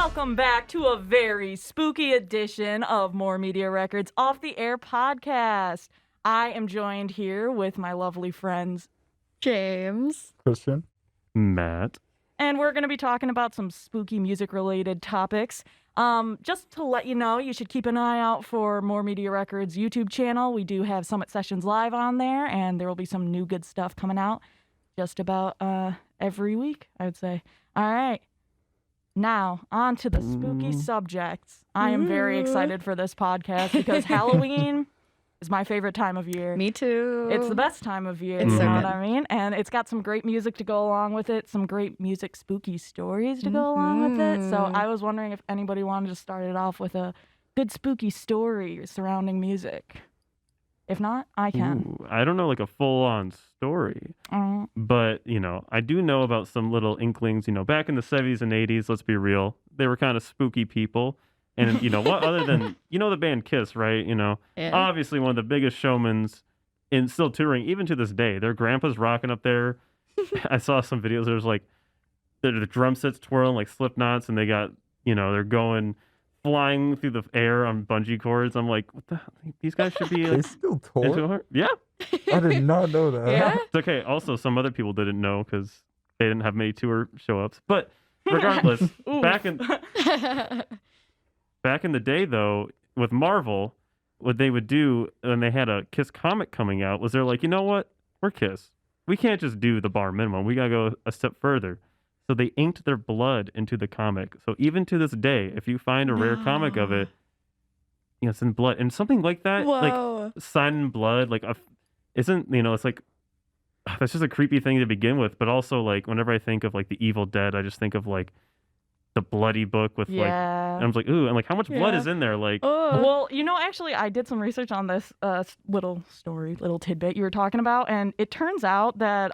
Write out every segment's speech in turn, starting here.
Welcome back to a very spooky edition of More Media Records Off the Air podcast. I am joined here with my lovely friends, James, Christian, Matt, and we're going to be talking about some spooky music-related topics. Just to let you know, you should keep an eye out for More Media Records YouTube channel. We do have Summit Sessions live on there, and there will be some new good stuff coming out just about every week, I would say. All right. Now, on to the spooky subjects. I am very excited for this podcast because Halloween is my favorite time of year. Me too. It's the best time of year, It's you so know good. what I mean? And it's got some great music to go along with it, some great music spooky stories to go along with it. So I was wondering if anybody wanted to start it off with a good spooky story surrounding music. If not, I can. Ooh, I don't know like a full-on story, but, I do know about some little inklings, back in the 70s and 80s, let's be real, they were kind of spooky people. And, what other than, the band Kiss, right? Yeah. Obviously one of the biggest showmans in still touring, even to this day. Their grandpa's rocking up there. I saw some videos, there's like, the drum sets twirling like slip knots, and they got, they're going flying through the air on bungee cords. I'm like, what the hell? These guys should be they still tour? Yeah. I did not know that. Yeah. It's okay. Also, some other people didn't know because they didn't have many tour show-ups. But regardless, back in the day, though, with Marvel, what they would do when they had a Kiss comic coming out was they're like, you know what? We're Kiss. We can't just do the bar minimum. We got to go a step further. So they inked their blood into the comic. So even to this day, if you find a rare comic of it, it's in blood. And something like that, Whoa. like sign in blood, like isn't, it's like, that's just a creepy thing to begin with. But also, like, whenever I think of like the Evil Dead, I just think of like the bloody book with like, and I'm like, ooh, and like how much blood is in there? Like, Well, actually, I did some research on this little tidbit you were talking about, and it turns out that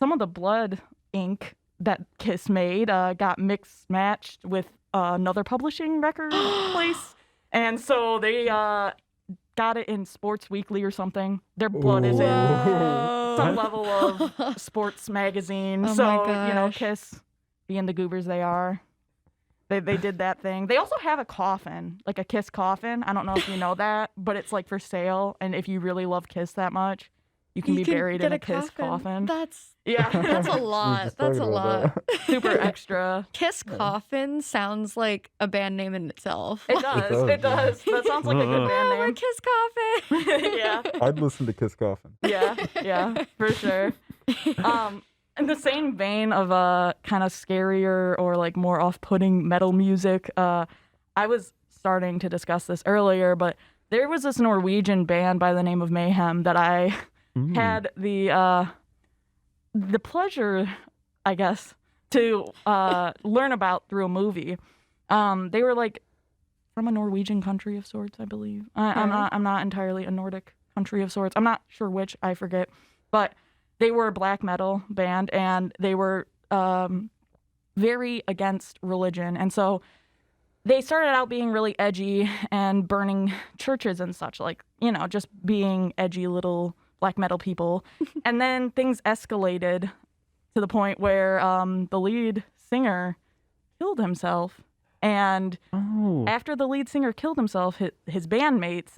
some of the blood ink that Kiss made got mixed-matched with another publishing record place, and so they got it in Sports Weekly or something. Their blood is in some level of sports magazine. Oh so, my gosh. Kiss, being the goobers they are, they did that thing. They also have a coffin, like a Kiss coffin. I don't know if you know that, but it's like for sale. And if you really love Kiss that much, you can be buried in a Kiss coffin. That's Yeah. a lot. That's a lot. Super extra. Kiss Coffin sounds like a band name in itself. It does. It does. That sounds like a good band Oh, we're name. Kiss Coffin. Yeah. I'd listen to Kiss Coffin. Yeah, for sure. In the same vein of kind of scarier or like more off-putting metal music, I was starting to discuss this earlier, but there was this Norwegian band by the name of Mayhem that I had the pleasure, I guess, to learn about through a movie. They were like from a Norwegian country of sorts, I believe. I'm not entirely a Nordic country of sorts. I'm not sure which, I forget, but they were a black metal band, and they were very against religion. And so they started out being really edgy and burning churches and such, like, just being edgy little black metal people. And then things escalated to the point where the lead singer killed himself. And after the lead singer killed himself, his bandmates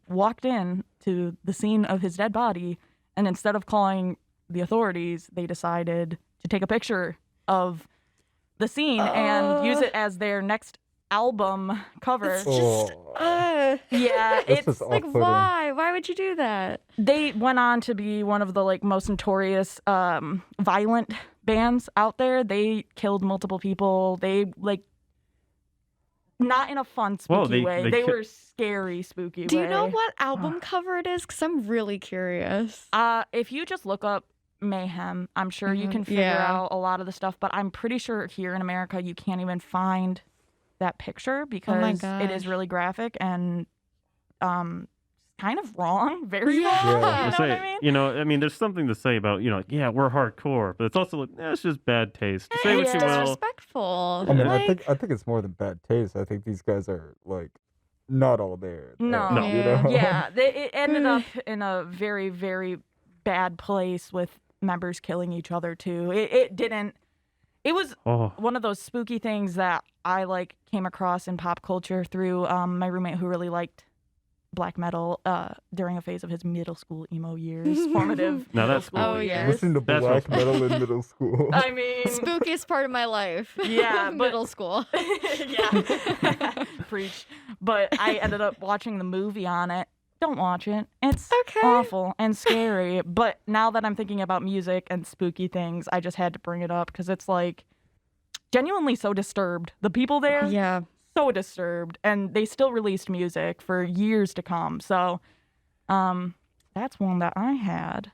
walked in to the scene of his dead body, and instead of calling the authorities, they decided to take a picture of the scene and use it as their next album cover. It's just, Yeah, That's it's just like, off-putting. why? Why would you do that? they went on to be one of the like most notorious violent bands out there. They killed multiple people. They like not in a fun spooky way. They were scary spooky Do way. you know what album cover it is? Because I'm really curious. If you just look up Mayhem, I'm sure you can figure Yeah. out a lot of the stuff, but I'm pretty sure here in America you can't even find that picture because it is gosh. really graphic and kind of wrong, very Yeah. wrong. Yeah. You know what I mean? there's something to say about, like, yeah, we're hardcore, but it's also like, it's just bad taste. Say what It's you will. disrespectful. I mean, Like, I think it's more than bad taste. I think these guys are like not all there. No. No. You know? Yeah, it ended up in a very, very bad place with members killing each other too. It didn't It was Oh, one of those spooky things that I like came across in pop culture through my roommate who really liked black metal during a phase of his middle school emo years, formative Now middle that's school Oh, spooky. yeah. years. Listen to That's black real metal in middle school. I mean, Spookiest part of my life. Yeah, but- Middle school. yeah, preach. But I ended up watching the movie on it. Don't watch it. It's Okay. awful and scary. But now that I'm thinking about music and spooky things, I just had to bring it up because it's like genuinely so disturbed. The people there, Yeah. so disturbed, and they still released music for years to come. So, that's one that I had.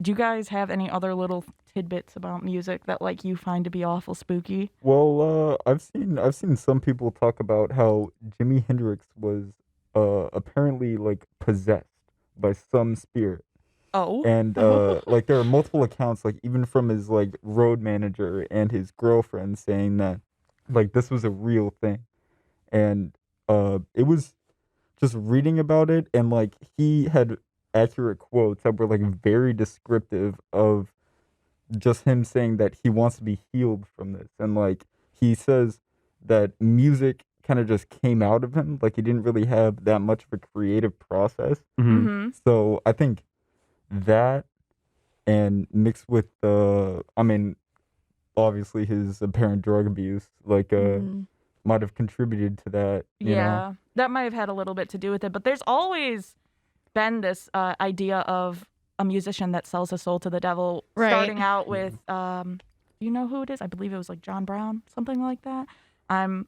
Do you guys have any other little tidbits about music that like you find to be awful spooky? Well, I've seen some people talk about how Jimi Hendrix was apparently like possessed by some spirit. Oh, And like there are multiple accounts, like even from his like road manager and his girlfriend, saying that like this was a real thing. And it was just reading about it, and like he had accurate quotes that were like very descriptive of just him saying that he wants to be healed from this. And like he says that music kind of just came out of him, like he didn't really have that much of a creative process. mhm. mm-hmm. So I think that, and mixed with I mean, obviously his apparent drug abuse, like Mhm. might have contributed to that. You Yeah, know? that might have had a little bit to do with it. But there's always been this idea of a musician that sells his soul to the devil, Right. starting out with, do you know who it is? I believe it was like John Brown, something like that. I'm,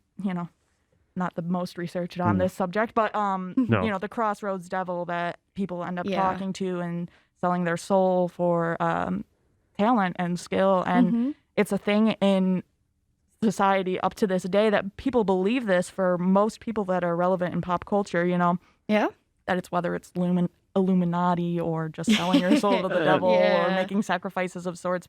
not the most researched on this subject, but, No. the crossroads devil that people end up Yeah. talking to and selling their soul for talent and skill. And Mhm. it's a thing in society up to this day that people believe this for most people that are relevant in pop culture, Yeah. that it's whether it's Illuminati or just selling your soul to the devil or Yeah. making sacrifices of sorts.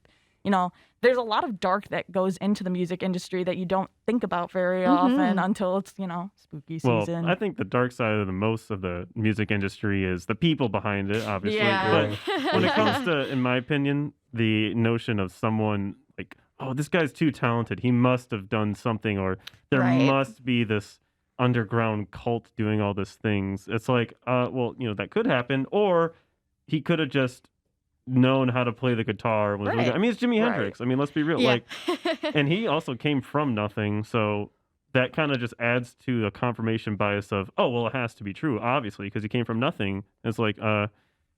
There's a lot of dark that goes into the music industry that you don't think about very often until it's, spooky Well, season. I think the dark side of the most of the music industry is the people behind it, obviously. Yeah. But when it comes to, in my opinion, the notion of someone like, oh, this guy's too talented, he must have done something, or there Right. must be this underground cult doing all these things. It's like, well, that could happen, or he could have just known how to play the guitar. Was really Right. good. I mean, it's Jimi Right. Hendrix. I mean, let's be real. Yeah. Like, and he also came from nothing, so that kind of just adds to the confirmation bias of, oh, well, it has to be true, obviously, because he came from nothing. It's like, a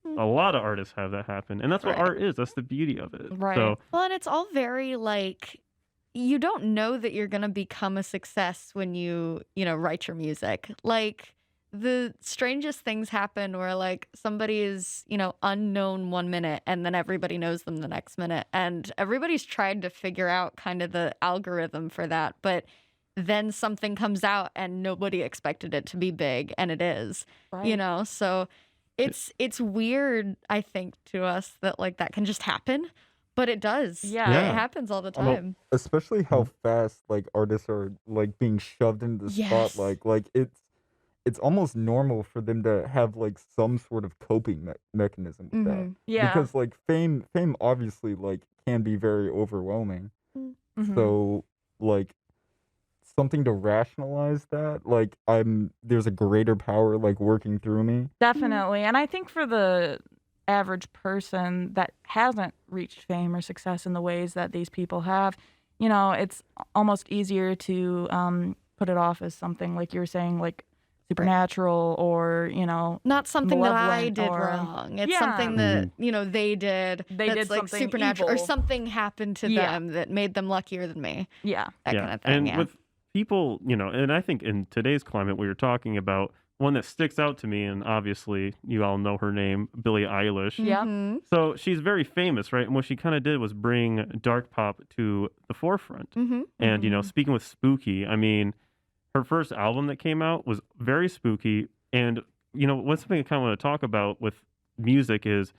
lot of artists have that happen, and that's what Right. art is. That's the beauty of it. Right. So, Well, and it's all very like you don't know that you're gonna become a success when you write your music. Like the strangest things happen where like somebody is unknown 1 minute and then everybody knows them the next minute, and everybody's tried to figure out kind of the algorithm for that, but then something comes out and nobody expected it to be big, and it is. Right. So it's weird, I think, to us that like that can just happen, but it does. Yeah. Yeah. It happens all the Well, time. especially how fast like artists are like being shoved into the Yes. spotlight. Like it's almost normal for them to have like some sort of coping mechanism with that. Mhm. Yeah. Because like fame obviously like can be very overwhelming. Mhm. So like something to rationalize that, like there's a greater power like working through me. Definitely. And I think for the average person that hasn't reached fame or success in the ways that these people have, it's almost easier to put it off as something like you were saying, like supernatural or, Not something that I malevolent did or- wrong. It's Yeah. something that, they did. They that's did like something supernatural, or evil. something happened to Yeah. them that made them luckier than me. yeah. That kind of thing. And Yeah. with people, and I think in today's climate, we were talking about one that sticks out to me, and obviously you all know her name, Billie Eilish. Yeah. Mhm. So she's very famous, right? And what she kind of did was bring dark pop to the forefront. Mhm. And, Mhm. speaking with spooky, I mean, her first album that came out was very spooky. And, what's something I kind of want to talk about with music is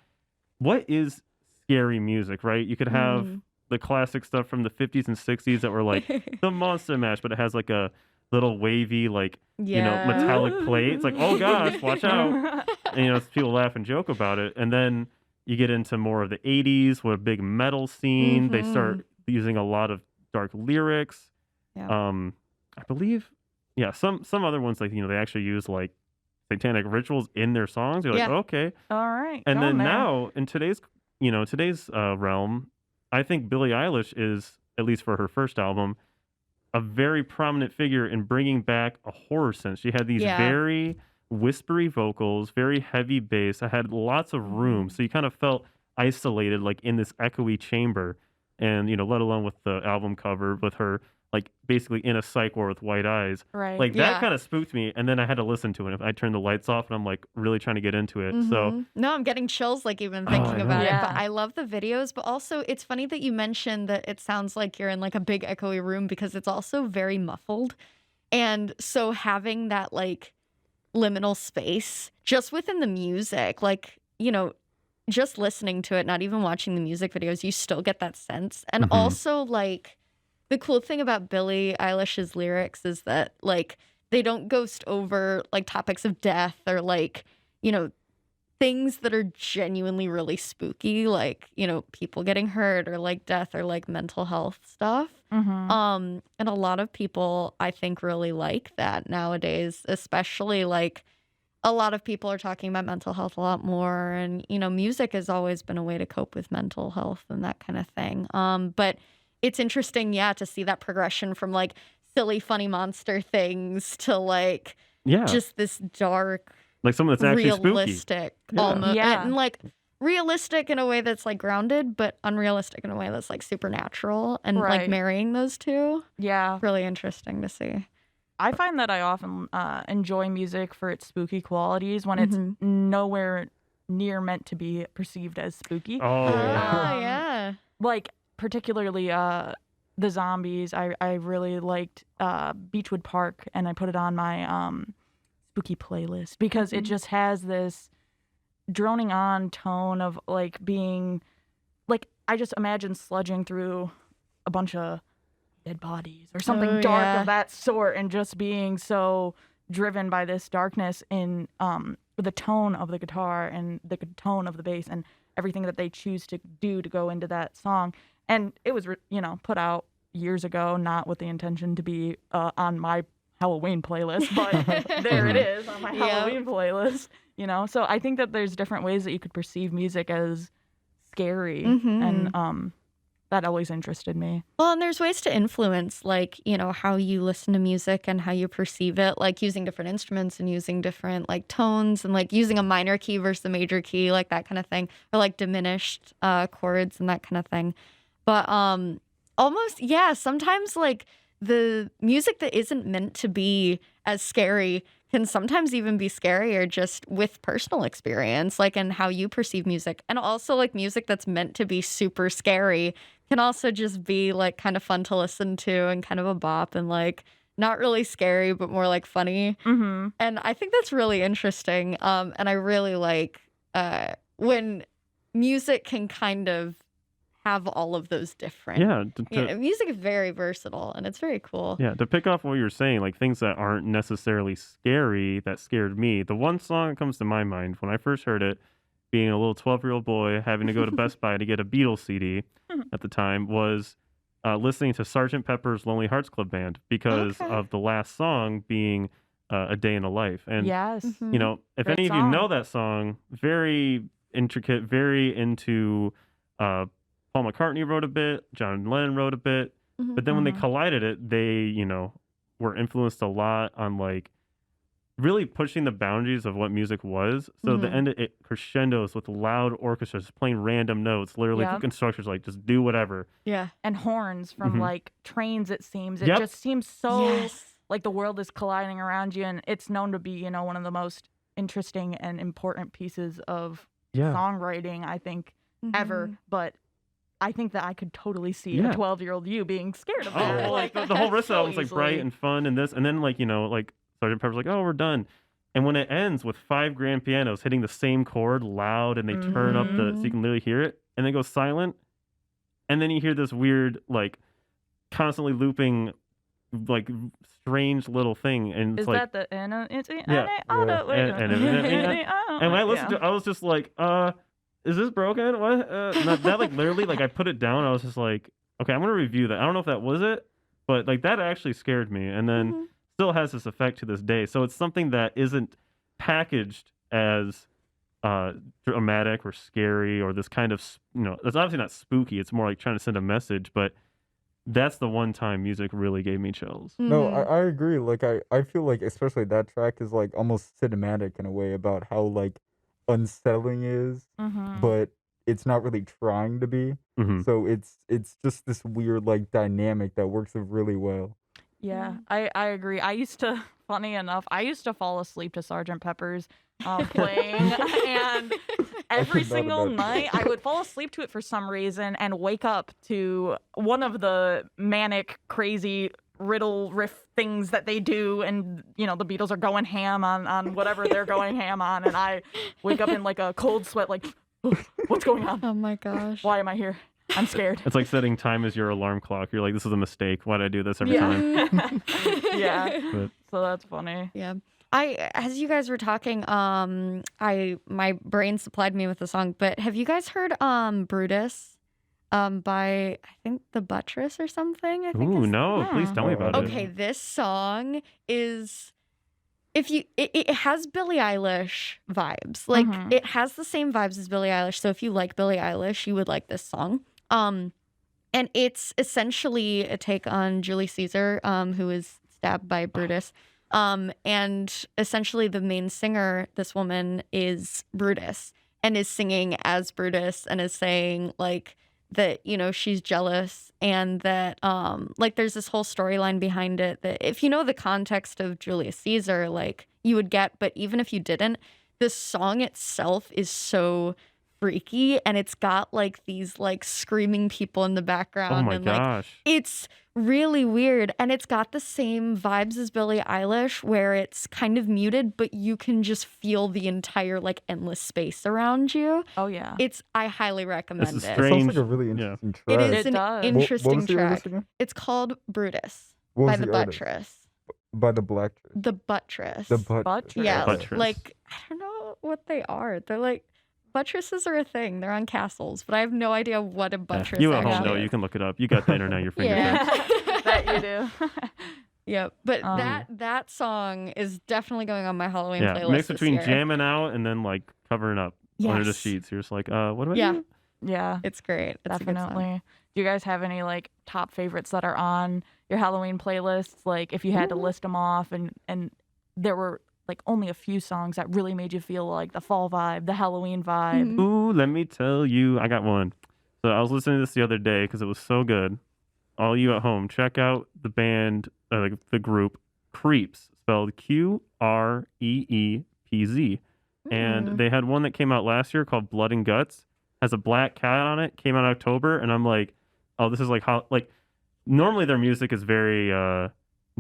what is scary music, right? You could have Mhm. the classic stuff from the 50s and 60s that were like the Monster Mash, but it has like a little wavy, like, Yeah. metallic plate. It's like, oh gosh, watch out. And, people laugh and joke about it. And then you get into more of the 80s with a big metal scene. They start using a lot of dark lyrics. Yeah. I believe, some other ones like they actually use like satanic rituals in their songs. You're like, Yeah. okay. All right. And then going there. now in today's realm, I think Billie Eilish is, at least for her first album, a very prominent figure in bringing back a horror sense. She had these Yeah. very whispery vocals, very heavy bass. I had lots of room, so you kind of felt isolated, like in this echoey chamber. And let alone with the album cover with her like basically in a psych ward with white eyes. Right. Like Yeah. that kind of spooked me, and then I had to listen to it. I turned the lights off, and I'm like really trying to get into it. So Mhm. No, I'm getting chills like even I thinking know. about it. But Yeah. I love the videos. But also, it's funny that you mentioned that it sounds like you're in like a big echoey room because it's also very muffled. And so having that like liminal space just within the music, like, just listening to it, not even watching the music videos, you still get that sense. And Mhm. also, like, the cool thing about Billie Eilish's lyrics is that, like, they don't ghost over, like, topics of death or, like, things that are genuinely really spooky, like, people getting hurt or, like, death or, like, mental health stuff. Mm-hmm. And a lot of people, I think, really like that nowadays, especially, like, a lot of people are talking about mental health a lot more, and music has always been a way to cope with mental health and that kind of thing. But it's interesting, to see that progression from like silly, funny monster things to like just this dark, like something that's actually spooky. realistic, Yeah. almost, Yeah. and like realistic in a way that's like grounded, but unrealistic in a way that's like supernatural, and like Right. marrying those two. Yeah. Really interesting to see. I find that I often enjoy music for its spooky qualities when it's Mhm. nowhere near meant to be perceived as spooky. Oh yeah. Um, Yeah. Like, particularly the zombies. I really liked Beechwood Park, and I put it on my spooky playlist because it Mhm. just has this droning on tone of like being like, I just imagine sludging through a bunch of dead bodies or something Oh, dark yeah. of that sort, and just being so driven by this darkness in the tone of the guitar and the tone of the bass and everything that they choose to do to go into that song. And it was put out years ago, not with the intention to be on my Halloween playlist, but there it is on my Yep. Halloween playlist. So I think that there's different ways that you could perceive music as scary, Mhm. and that always interested me. Well, and there's ways to influence, like, how you listen to music and how you perceive it, like using different instruments and using different, like, tones and, like, using a minor key versus a major key, like that kind of thing, or, like, diminished chords and that kind of thing. But almost, sometimes, like, the music that isn't meant to be as scary can sometimes even be scarier just with personal experience, like, and how you perceive music. And also, like, music that's meant to be super scary can also just be like kind of fun to listen to and kind of a bop and like not really scary but more like funny. Mm-hmm. And I think that's really interesting. And I really like when music can kind of have all of those different. Music is very versatile and it's very cool. Yeah, to pick off what you're saying, like things that aren't necessarily scary that scared me. The one song that comes to my mind when I first heard it, being a little 12-year-old boy having to go to Best Buy to get a Beatles CD at the time, was listening to Sgt. Pepper's Lonely Hearts Club Band because Okay. of the last song being A Day in a Life. And, Yes. Mhm. if Great any of you song. know that song, very intricate, very into Paul McCartney wrote a bit, John Lennon wrote a bit. Mhm. But then when they Mhm. collided it, they, were influenced a lot on like really pushing the boundaries of what music was. So the Mhm. end it crescendos with loud orchestras playing random notes, literally Yep. instructors like just do whatever. Yeah. And horns from Mhm. like trains, it seems. It Yep. just seems so Yes. like the world is colliding around you, and it's known to be, one of the most interesting and important pieces of Yeah. songwriting, I think, ever. Mhm. But I think that I could totally see Yeah. a 12-year-old you being scared of Oh, that. well, like the whole rest of so it was like bright easily. and fun and this, and then like like Sgt. Pepper's like, oh, we're done. And when it ends with 5 grand pianos hitting the same chord loud and they turn up so you can literally hear it, and then it goes silent, and then you hear this weird like constantly looping like strange little thing, and it's Is like that the it's Yeah. Yeah. and when I listened to it, I was just like, is this broken? What? That like literally like I put it down. I was just like, okay, I'm gonna review that. I don't know if that was it, but like that actually scared me, and then still has this effect to this day. So it's something that isn't packaged as dramatic or scary or this kind of it's obviously not spooky. It's more like trying to send a message, but that's the one time music really gave me chills. No, I agree. Like I feel like especially that track is like almost cinematic in a way about how like unsettling it is, but it's not really trying to be. So it's just this weird like dynamic that works really well. Yeah, I agree. Funny enough, I used to fall asleep to Sgt. Pepper's playing, and every single night I would fall asleep to it for some reason and wake up to one of the manic, crazy riddle riff things that they do, and the Beatles are going ham on whatever they're going ham on, and I wake up in like a cold sweat, like, what's going on? Oh my gosh. Why am I here? I'm scared. It's like setting time as your alarm clock. You're like, this is a mistake. Why did I do this every time? Yeah. So that's funny. Yeah. As you guys were talking, my brain supplied me with a song, but have you guys heard Brutus by I think The Buttress or something? No, please tell me about it. Okay, this song is it has Billie Eilish vibes. Like it has the same vibes as Billie Eilish. So if you like Billie Eilish, you would like this song. And it's essentially a take on Julie Caesar, who is stabbed by Brutus. And essentially the main singer, this woman, is Brutus and is singing as Brutus and is saying like that, she's jealous and that like there's this whole storyline behind it that if you know the context of Julius Caesar, like you would get, but even if you didn't, the song itself is so freaky and it's got like these like screaming people in the background. Oh my and gosh. like it's really weird and it's got the same vibes as Billie Eilish where it's kind of muted but you can just feel the entire like endless space around you. Oh yeah. I highly recommend it. It sounds like a really interesting track. It is an interesting what was the track. artist again? It's called Brutus What by was The the artist? Buttress. By the Black Church. The Buttress. The Buttress. Buttress. Yeah, Buttress. like I don't know what they are. They're like buttresses are a thing. They're on castles, but I have no idea what a buttress You at home actually know. is. You can look it up. You got the internet at your fingertips. Yeah, that you do. Yeah, but that song is definitely going on my Halloween Yeah, playlist mix this between year. jamming out and then like covering up under the Yes. sheets. You're just like, what do I Yeah. do? Yeah, It's great. It's a good song. definitely. Do you guys have any like top favorites that are on your Halloween playlists? Like if you had to list them off and there were like only a few songs that really made you feel like the fall vibe, the Halloween vibe. Mhm. Ooh, let me tell you, I got one. So I was listening to this the other day because it was so good. All you at home, check out the band, like the group Creeps, spelled Qreepz. And they had one that came out last year called Blood and Guts. Has a black cat on it. Came out in October, and I'm like, oh, this is like how like normally their music is very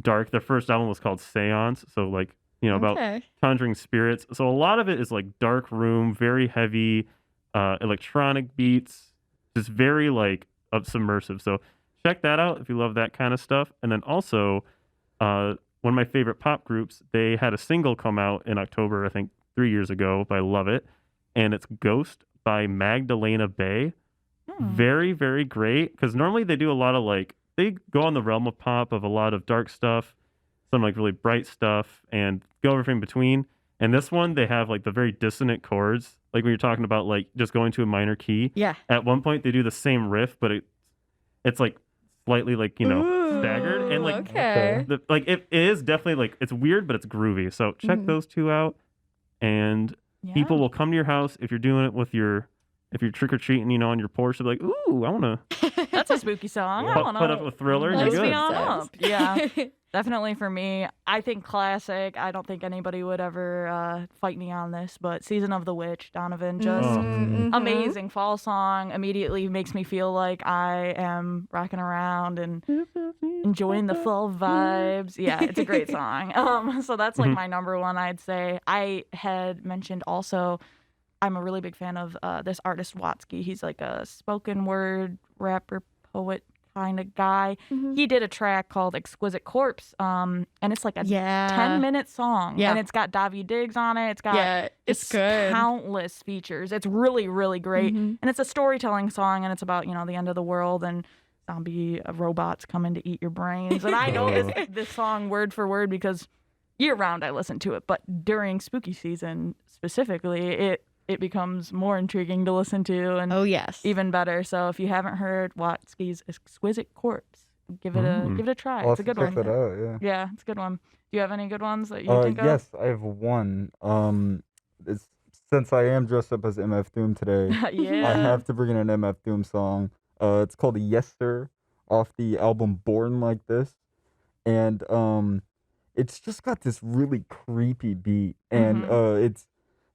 dark. Their first album was called Seance, so like about conjuring spirits. So a lot of it is like dark room, very heavy electronic beats, just very like submersive. So check that out if you love that kind of stuff. And then also one of my favorite pop groups, they had a single come out in October, I think 3 years ago by Love It, and it's Ghost by Magdalena Bay. Very, very great, because normally they do a lot of like, they go on the realm of pop of a lot of dark stuff, some like really bright stuff, and go everything between. And this one, they have like the very dissonant chords, like when you're talking about like just going to a minor key. Yeah. At one point, they do the same riff, but it's like slightly like staggered, and like it is definitely like it's weird, but it's groovy. So check those two out, and people will come to your house if you're doing it with if you're trick or treating, on your porch. They'll be like, "Ooh, I want to." That's a spooky song. Put up a Thriller. Lights You're me good. on up. Yeah. Definitely for me, I think classic. I don't think anybody would ever fight me on this, but Season of the Witch, Donovan, just amazing fall song. Immediately makes me feel like I am rocking around and enjoying the fall vibes. Yeah, it's a great song. So that's like my number one, I'd say. I had mentioned also, I'm a really big fan of this artist Watsky. He's like a spoken word rapper, poet kind of guy. He did a track called Exquisite Corpse, and it's like a 10-minute song, and it's got Davy Diggs on it. It's got it's good. Countless features. It's really, really great, and it's a storytelling song, and it's about the end of the world, and zombie robots coming to eat your brains. And I know this song word for word because year round I listen to it, but during spooky season specifically, it becomes more intriguing to listen to and Oh yes. even better. So if you haven't heard Watsky's Exquisite Corpse, give it a try. I'll It's a good check one. that out, yeah. Yeah, it's a good one. Do you have any good ones that you think of? Yes, I have one. It's since I am dressed up as MF Doom today, Yeah. I have to bring in an MF Doom song. It's called Yes Sir off the album Born Like This. And it's just got this really creepy beat. And it's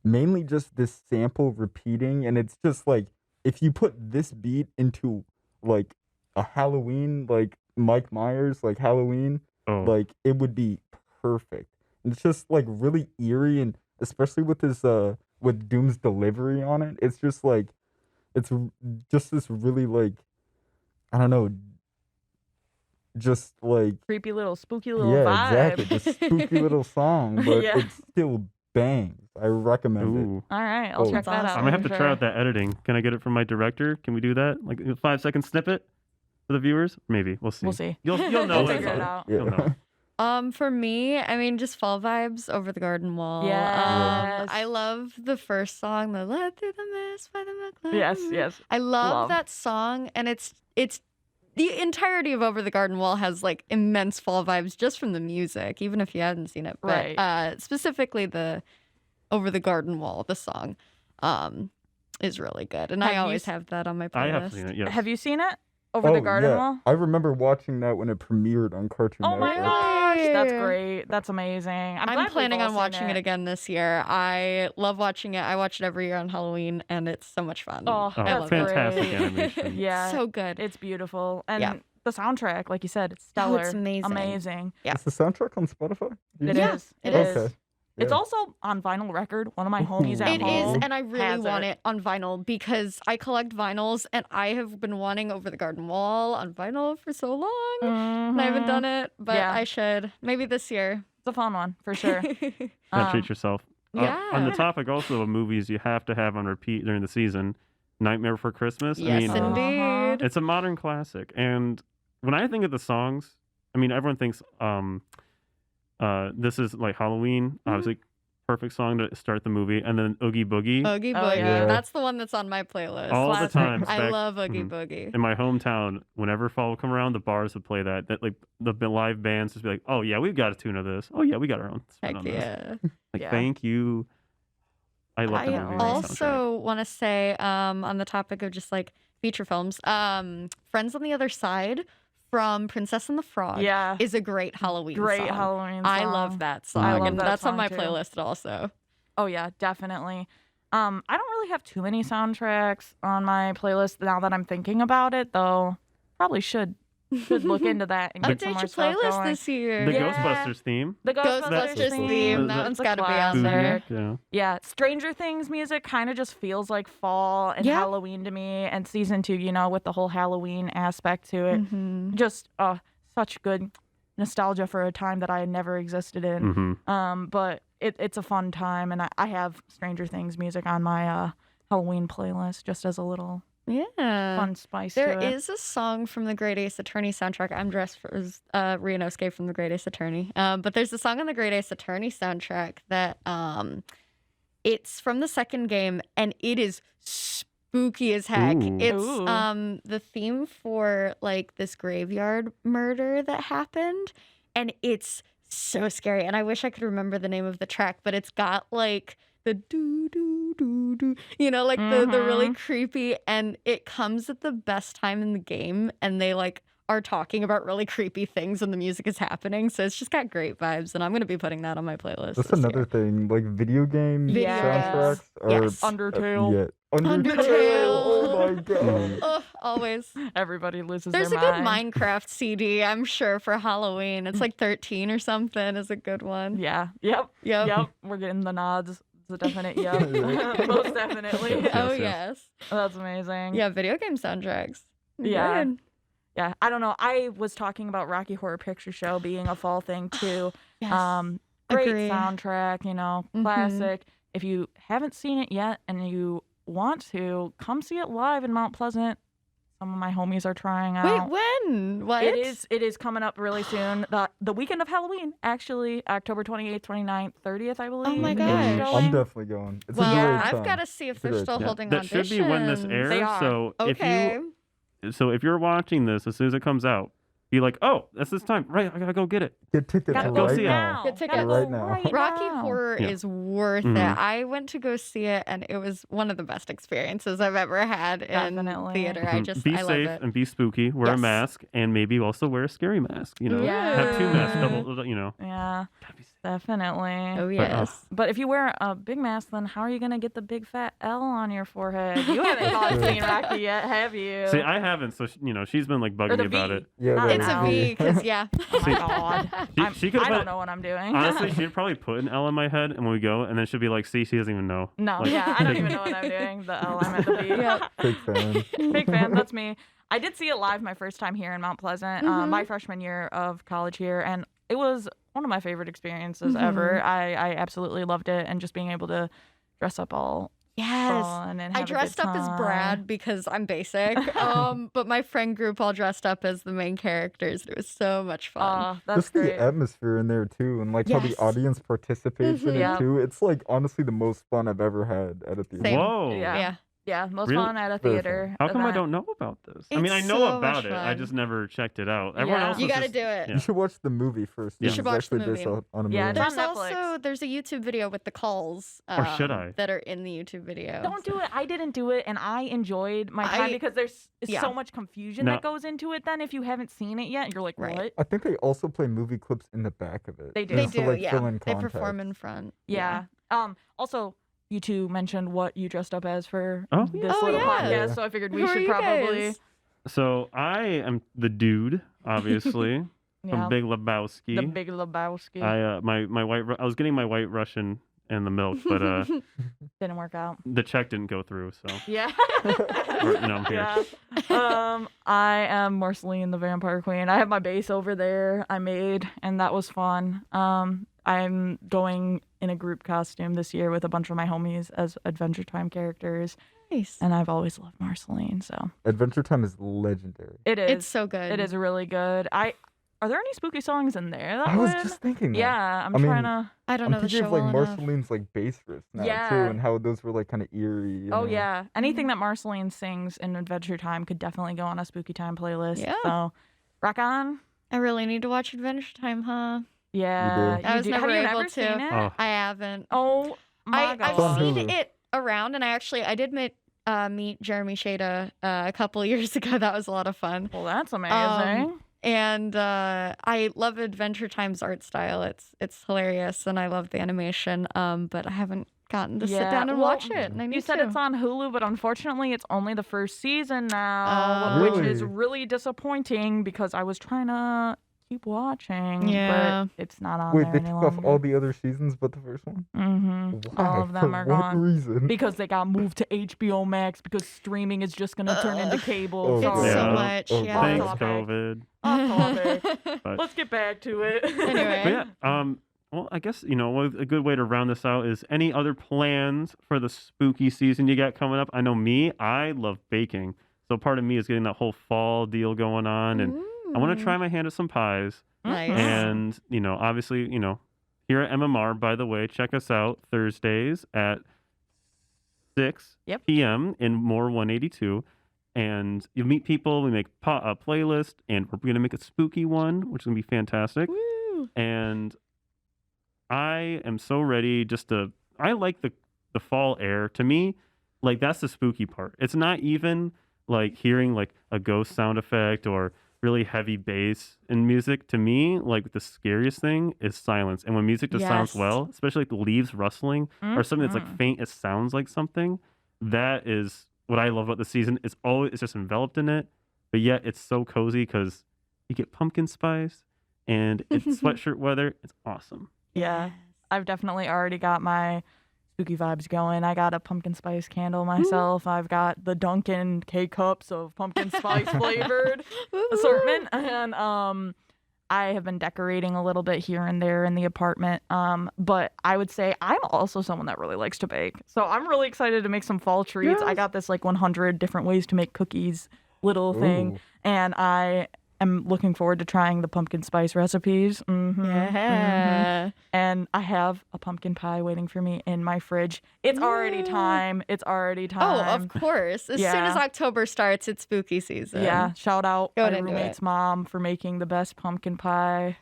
mainly just this sample repeating. And it's just like, if you put this beat into like a Halloween, like Mike Myers, like Halloween, like it would be perfect. And it's just like really eerie, and especially with this with Doom's delivery on it, it's just like just this really like, I don't know, just like Creepy little spooky little yeah, vibe. exactly, this spooky little song, but Yeah. it still bangs. I recommend it. Ooh. All right, I'll Oh. check that out. I'm gonna have to for try sure. out that editing. Can I get it from my director? Can we do that? Like a 5-second snippet for the viewers? Maybe. We'll see. We'll see. You'll know We'll when figure it's it up. out. Yeah. You'll know. For me, I mean, just fall vibes over the garden wall. Yes. I love the first song, the "Let Through the Mist" by the McLaren. Yes. I love Love. that song, and it's the entirety of Over the Garden Wall has like immense fall vibes just from the music, even if you haven't seen it. But Right. specifically the Over the Garden Wall, the song, is really good, and Have I you always s- have that on my playlist. I have seen it. Yes. Have you seen it? Over the Garden yeah. Wall? I remember watching that when it premiered on Cartoon Oh my Network. gosh, that's Really? great. That's amazing. I'm glad I'm we've planning all on seen watching it again this year. I love watching it. I watch it every year on Halloween, and it's so much fun. Oh, Oh, that's love fantastic great. animation. Yeah, So good. it's beautiful. And Yeah. the soundtrack, like you said, it's Oh, stellar. it's amazing. Amazing. Yeah. Is the soundtrack on Spotify? Do you It know? is. it It is. is. Okay. It's Yeah. also on vinyl record. One of my homies at It is, home. and I really has want it. it on vinyl because I collect vinyls, and I have been wanting Over the Garden Wall on vinyl for so long, and I haven't done it, but Yeah. I should. Maybe this year. It's a fun one for sure. Gotta treat yourself. Yeah. On the topic also of movies you have to have on repeat during the season, Nightmare Before Christmas. Yes, I mean, indeed. it's a modern classic. And when I think of the songs, I mean, everyone thinks this is like Halloween, obviously perfect song to start the movie, and then Oogie Boogie. Oogie Oh, Boogie. yeah. That's the one that's on my playlist. All the classic. time. I back love Oogie Mhm. Boogie. in my hometown. Whenever fall would come around, the bars would play that. That like the live bands just be like, "Oh yeah, we've got a tune of this. Oh yeah, we got our own spin Heck on this." yeah. Like, Yeah. thank you. I love the I movie. and the soundtrack. also want to say, on the topic of just like feature films, Friends on the Other Side from Princess and the Frog Yeah. is a great Halloween Great song. Halloween song. I love that song, I love and that that's on song my too. playlist also. Oh yeah, definitely. I don't really have too many soundtracks on my playlist now that I'm thinking about it, though. Probably should look into that and get some Update more your stuff playlist going. this year. The Yeah. Ghostbusters theme. The Ghostbusters theme, that one's It's a gotta be on there. classic. Yeah. Yeah, Stranger Things music kind of just feels like fall and Yeah. Halloween to me, and season 2, with the whole Halloween aspect to it. Mhm. Just such good nostalgia for a time that I had never existed in. Mm-hmm. But it's a fun time, and I have Stranger Things music on my Halloween playlist just as a little Yeah. fun spice There to it. is a song from the Great Ace Attorney soundtrack. I'm dressed as Rianosuke from the Great Ace Attorney. But there's a song on the Great Ace Attorney soundtrack that it's from the second game, and it is spooky as heck. Ooh. It's Ooh. the theme for like this graveyard murder that happened, and it's so scary. And I wish I could remember the name of the track, but it's got like the doo doo doo doo, like the really creepy, and it comes at the best time in the game, and they like are talking about really creepy things when the music is happening. So it's just got great vibes, and I'm gonna be putting that on my playlist. That's this another year. thing. Like video game Video soundtracks are Yes. Undertale. yeah. Undertale. Oh my god. Oh, always. Everybody loses There's their a good mind. Minecraft CD, I'm sure, for Halloween. It's like 13 or something. Is a good one. Yeah. Yep. Yep. Yep. We're getting the nods. It's a definite yep. Most definitely. Oh Yes, yes. That's amazing. Yeah, video game soundtracks. Yeah. Good. Yeah. I don't know. I was talking about Rocky Horror Picture Show being a fall thing too. Yes. Great Agree. soundtrack, Mhm. classic. If you haven't seen it yet and you want to, come see it live in Mount Pleasant some of my homies are trying Wait, out. when? What? It is coming up really soon. The weekend of Halloween, actually, October 28th, 29th, 30th, I believe. Oh my is gosh. I'm going. definitely going. It's Well, a great I've time. got to see if It's a they're great still time. holding That should be when this auditions. airs. They are. So Okay. if you're watching this as soon as it comes out, be like, oh, that's this time. Right, I gotta go get it. Get tickets Gotta go right see it. now. Get tickets. Gotta go Right now. Rocky now. Horror Yeah. is worth Mhm. it. I went to go see it, and it was one of the best experiences I've ever had in Definitely. theater. I just be I safe love it. and be spooky. Wear a Yes. mask and maybe also wear a scary mask. You know, have two masks, Yeah. double. You know, Yeah, gotta be safe. definitely. Oh yes. But if you wear a big mask, then how are you gonna get the big fat L on your forehead? You haven't caught seen Rocky yet, have you? See, I haven't. So she's been like Or bugging the me about V. it. Yeah, Not that It's an a L. V, because yeah. Oh my See, god. She could I have. don't know what I'm doing. Honestly, she'd probably put an L in my head, and when we go, and then she'll be like, "See, she doesn't even know." No, Like, yeah, I don't even know what I'm doing. The L, I'm at the V. Yeah. Big fan. Big fan. That's me. I did see it live my first time here in Mount Pleasant, Mhm. my freshman year of college here, and it was one of my favorite experiences Mhm. ever. I absolutely loved it, and just being able to dress up all Yes. fun and I have a good dressed up as time. Brad because I'm basic. But my friend group all dressed up as the main characters. It was so much fun. That's Just great. the atmosphere in there too, and like how Yes. the audience participates in Mhm. it Yeah. too. It's like honestly the most fun I've ever had at a theater. Same. Whoa. Yeah. Yeah. Yeah, most Really? fun at a Very theater. How come I event. don't know about this? I mean, I It's know so about much it. I fun. just never checked it out. Everyone Yeah. else You is got to just- do it. Yeah. You should watch the movie first. You It's should watch the actually based movie. on a Yeah, movie. it's on There's Netflix. also there's a YouTube video with the calls. Or should I? That are in the YouTube video. Don't do it. I didn't do it, and I enjoyed my time because there's yeah. so much confusion No. that goes into it. Then, if you haven't seen it yet, you're like, Right. "What?" I think they also play movie clips in the back of it. They do. They just to, do, like, yeah. fill in They perform context. in front. Yeah. Also, you two mentioned what you dressed up as for Oh, this yeah. Oh, little yeah. podcast, Yeah. so I figured we Who are should you probably. guys? So I am the dude, obviously, Yeah, from Big Lebowski. the Big Lebowski I my white. I was getting my White Russian and the milk, but didn't work out. the check didn't go through. So Yeah. Or, I'm here. Yeah. I am Marceline, the Vampire Queen. I have my base over there I made, and that was fun. I'm going in a group costume this year with a bunch of my homies as Adventure Time characters, Nice. and I've always loved Marceline, so Adventure Time is legendary. it is. It's so good. It is really good. Are there any spooky songs in there? That I was would- just thinking that. Yeah, I'm I mean, trying to. I don't I'm know the thinking show of like well enough. Marceline's like bass riffs now too, Yeah. and how those were like kind of eerie. You Oh know? yeah, anything that Marceline sings in Adventure Time could definitely go on a Spooky Time playlist. Yeah. So, rock on. I really need to watch Adventure Time, huh? Yeah, do. I was do. never Have you able never to. seen it? Oh. I haven't. Oh my I've It's on god. seen Hulu. it around, and I did meet Jeremy Shada a couple years ago. That was a lot of fun. Well, that's amazing. And I love Adventure Time's art style. It's hilarious, and I love the animation. But I haven't gotten to sit Yeah, down and well, watch it. And I need You said to. it's on Hulu, but unfortunately, it's only the first season now, Oh. which is Really? really disappointing because I was trying to keep watching, Yeah. but it's not on Wait, there they any took longer. off all the other seasons but the first one? Mm-hmm. Why? All of them For are what gone. reason? Because they got moved to HBO Max because streaming is just going to turn into cable. Oh, It's Sorry. so Yeah. much. Oh, Yeah. Thanks, topic. COVID. Off topic. But- Let's get back to it. Anyway. But yeah, well, I guess a good way to round this out is any other plans for the spooky season you got coming up. I know me, I love baking, so part of me is getting that whole fall deal going on, and I want to try my hand at some pies. Nice. And obviously, here at MMR, by the way, check us out Thursdays at 6 Yep. p.m. in Moore 182. And you meet people, we make a playlist, and we're going to make a spooky one, which is going to be fantastic. Woo. And I am so ready I like the fall air. To me, like, that's the spooky part. It's not even like hearing like a ghost sound effect or really heavy bass in music. To me, like, the scariest thing is silence. And when music just sounds Yes. well, especially like the leaves rustling or something that's like faint, it sounds like something. That is what I love about the season. It's just enveloped in it, but yet it's so cozy because you get pumpkin spice and it's sweatshirt weather. It's awesome. Yeah. I've definitely already got my spooky vibes going. I got a pumpkin spice candle myself. I've got the Dunkin' K-Cups of pumpkin spice flavored assortment. And I have been decorating a little bit here and there in the apartment. But I would say I'm also someone that really likes to bake. So I'm really excited to make some fall treats. I Yes. got this like 100 different ways to make cookies little thing. Ooh. And I am looking forward to trying the pumpkin spice recipes. Yeah. And I have a pumpkin pie waiting for me in my fridge. It's already time. It's already time. Oh, of course. As soon as October starts, it's spooky season. Yeah, shout out Going my into roommate's it. mom for making the best pumpkin pie.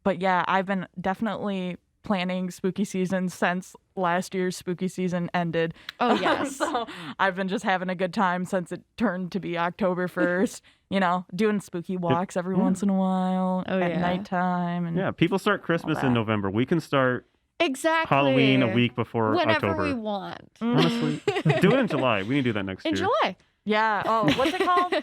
But yeah, I've been definitely planning spooky season since last year's spooky season ended. Oh, yes. So I've been just having a good time since it turned to be October 1st, doing spooky walks every once in a while at nighttime. And Yeah, people start Christmas in November. We can start Exactly. Halloween a week before Whenever October. we want. Honestly, do it in July. We can do that next In year. July. Yeah. Oh, what's it called?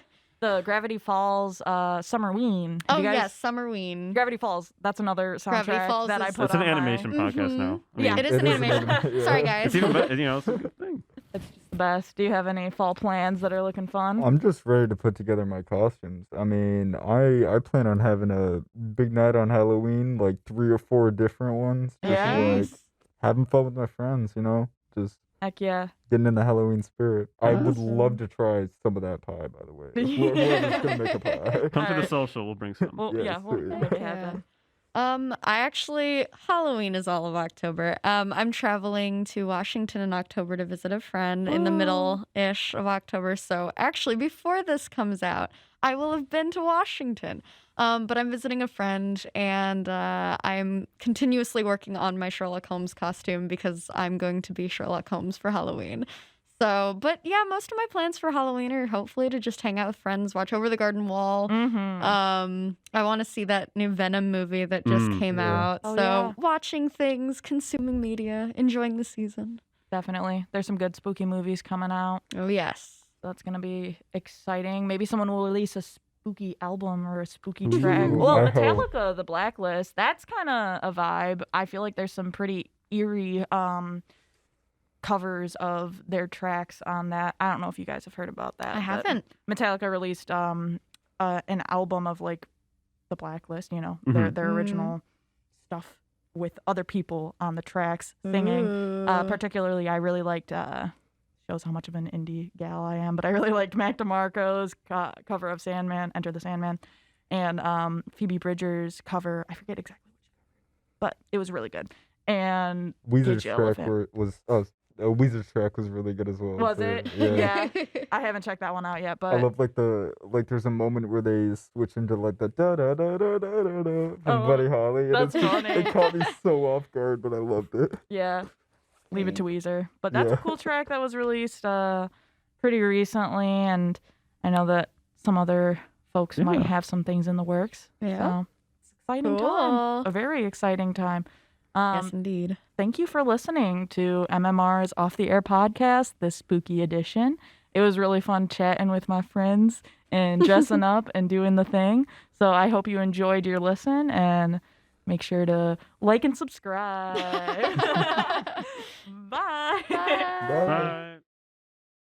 The Gravity Falls Summerween. Oh, yes, Summerween. Gravity Falls. That's another soundtrack Falls that I is- put It's an on animation podcast now. I mean, Yeah, it is an animation. Yeah. Sorry, guys. It's even better. It's a good thing. It's just the best. Do you have any fall plans that are looking fun? I'm just ready to put together my costumes. I mean, I plan on having a big night on Halloween, like 3 or 4 different ones. Just like having fun with my friends, just Heck yeah. getting in the Halloween spirit. I would Awesome. love to try some of that pie, by the way. Whoever's gonna make a pie. Come to the Alright. social. We'll bring some. Well, Yes, yeah, we'll yeah. make it happen. Halloween is all of October. I'm traveling to Washington in October to visit a friend in the middle-ish of October. So actually, before this comes out, I will have been to Washington. But I'm visiting a friend, and I'm continuously working on my Sherlock Holmes costume because I'm going to be Sherlock Holmes for Halloween. So, but yeah, most of my plans for Halloween are hopefully to just hang out with friends, watch Over the Garden Wall. I want to see that new Venom movie that just came out. Oh, So, yeah. watching things, consuming media, enjoying the season. Definitely. There's some good spooky movies coming out. Oh, yes. So that's going to be exciting. Maybe someone will release a spooky album or a spooky track. Ooh, Well, I hope. Metallica, The Blacklist, that's kind of a vibe. I feel like there's some pretty eerie covers of their tracks on that. I don't know if you guys have heard about that. I but haven't. Metallica released an album of like The Blacklist, their original stuff with other people on the tracks singing. Ooh. Particularly, I really liked, shows how much of an indie gal I am, but I really liked Mac DeMarco's cover of Sandman, Enter the Sandman, and Phoebe Bridgers' cover. I forget exactly which cover, but it was really good. And Weezer's Gage track Elephant. Weezer's track was really good as well. Was too. it? Yeah. I haven't checked that one out yet, I but love there's a moment where they switch into like the da da da da da da da from Oh, Buddy Holly. And that's it's just- funny. It caught me so off guard, but I loved it. yeah, leave it to Weezer. But that's a Yeah. cool track that was released pretty recently, and I know that some other folks might have some things in the works. Yeah. So it's an exciting Cool. time. A very exciting time. Yes, indeed. Thank you for listening to MMR's Off the Air podcast, this spooky edition. It was really fun chatting with my friends and dressing up and doing the thing. So I hope you enjoyed your listen, and make sure to like and subscribe. Bye. Bye. Bye. Bye.